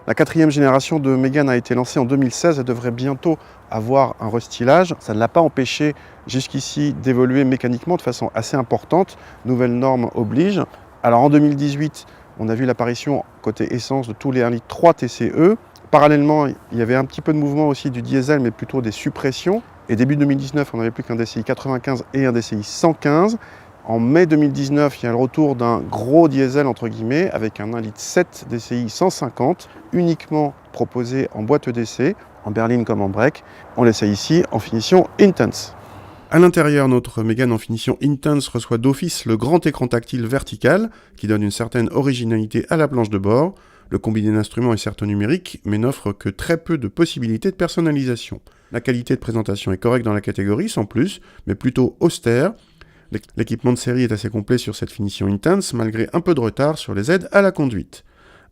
La quatrième génération de Mégane a été lancée en 2016, elle devrait bientôt avoir un restylage. Ça ne l'a pas empêché jusqu'ici d'évoluer mécaniquement de façon assez importante. Nouvelles normes obligent. Alors en 2018, on a vu l'apparition côté essence de tous les 1,3 litre TCE. Parallèlement, il y avait un petit peu de mouvement aussi du diesel, mais plutôt des suppressions. Et début 2019, on n'avait plus qu'un DCI 95 et un DCI 115. En mai 2019, il y a le retour d'un gros diesel, entre guillemets, avec un 1,7 litre DCI 150, uniquement proposé en boîte d'essai, en berline comme en break. On l'essaye ici en finition Intense. À l'intérieur, notre Mégane en finition Intense reçoit d'office le grand écran tactile vertical, qui donne une certaine originalité à la planche de bord. Le combiné d'instruments est certes numérique, mais n'offre que très peu de possibilités de personnalisation. La qualité de présentation est correcte dans la catégorie, sans plus, mais plutôt austère. L'équipement de série est assez complet sur cette finition Intense, malgré un peu de retard sur les aides à la conduite.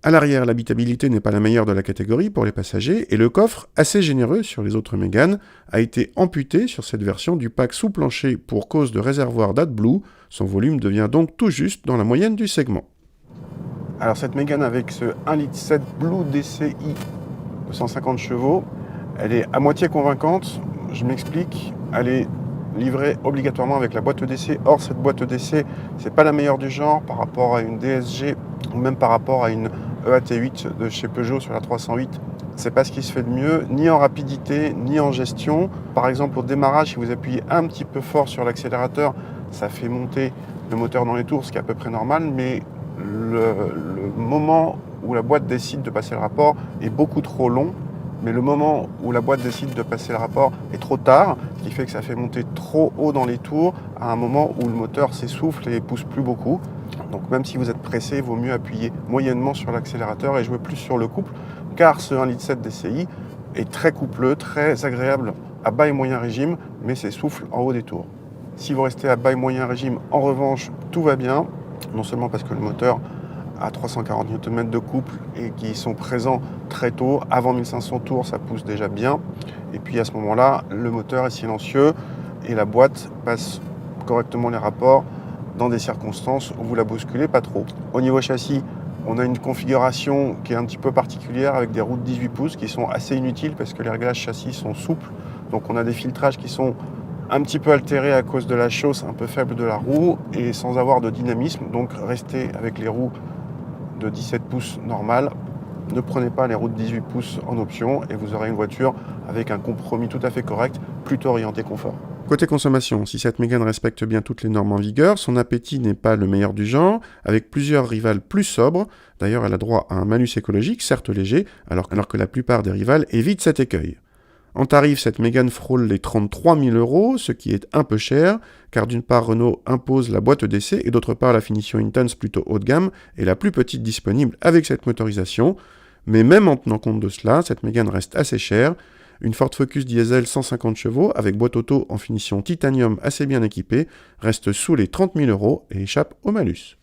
À l'arrière, l'habitabilité n'est pas la meilleure de la catégorie pour les passagers, et le coffre, assez généreux sur les autres Mégane, a été amputé sur cette version du pack sous-plancher pour cause de réservoir d'AdBlue. Son volume devient donc tout juste dans la moyenne du segment. Alors cette Mégane avec ce 1,7 litre Blue DCI de 150 chevaux, elle est à moitié convaincante. Je m'explique, elle est livrée obligatoirement avec la boîte d'essai. Or, cette boîte d'essai, c'est pas la meilleure du genre par rapport à une DSG ou même par rapport à une EAT8 de chez Peugeot sur la 308. C'est pas ce qui se fait de mieux, ni en rapidité, ni en gestion. Par exemple, au démarrage, si vous appuyez un petit peu fort sur l'accélérateur, ça fait monter le moteur dans les tours, ce qui est à peu près normal, mais le moment où la boîte décide de passer le rapport est beaucoup trop long. Mais le moment où la boîte décide de passer le rapport est trop tard, ce qui fait que ça fait monter trop haut dans les tours à un moment où le moteur s'essouffle et pousse plus beaucoup. Donc même si vous êtes pressé, il vaut mieux appuyer moyennement sur l'accélérateur et jouer plus sur le couple, car ce 1,7 litre DCI est très coupleux, très agréable à bas et moyen régime, mais s'essouffle en haut des tours. Si vous restez à bas et moyen régime, en revanche, tout va bien, non seulement parce que le moteur à 340 Nm de couple et qui sont présents très tôt, avant 1500 tours, ça pousse déjà bien. Et puis à ce moment-là, le moteur est silencieux et la boîte passe correctement les rapports dans des circonstances où vous la bousculez pas trop. Au niveau châssis, on a une configuration qui est un petit peu particulière avec des roues de 18 pouces qui sont assez inutiles parce que les réglages châssis sont souples. Donc on a des filtrages qui sont un petit peu altérés à cause de la chausse un peu faible de la roue et sans avoir de dynamisme. Donc restez avec les roues de 17 pouces normal. Ne prenez pas les roues de 18 pouces en option et vous aurez une voiture avec un compromis tout à fait correct, plutôt orienté confort. Côté consommation, si cette Mégane respecte bien toutes les normes en vigueur, son appétit n'est pas le meilleur du genre, avec plusieurs rivales plus sobres. D'ailleurs, elle a droit à un malus écologique, certes léger, alors que la plupart des rivales évitent cet écueil. En tarif, cette Mégane frôle les 33 000 €, ce qui est un peu cher, car d'une part Renault impose la boîte d'essai et d'autre part la finition Intense plutôt haut de gamme est la plus petite disponible avec cette motorisation. Mais même en tenant compte de cela, cette Mégane reste assez chère. Une Ford Focus diesel 150 chevaux avec boîte auto en finition titanium assez bien équipée reste sous les 30 000 € et échappe au malus.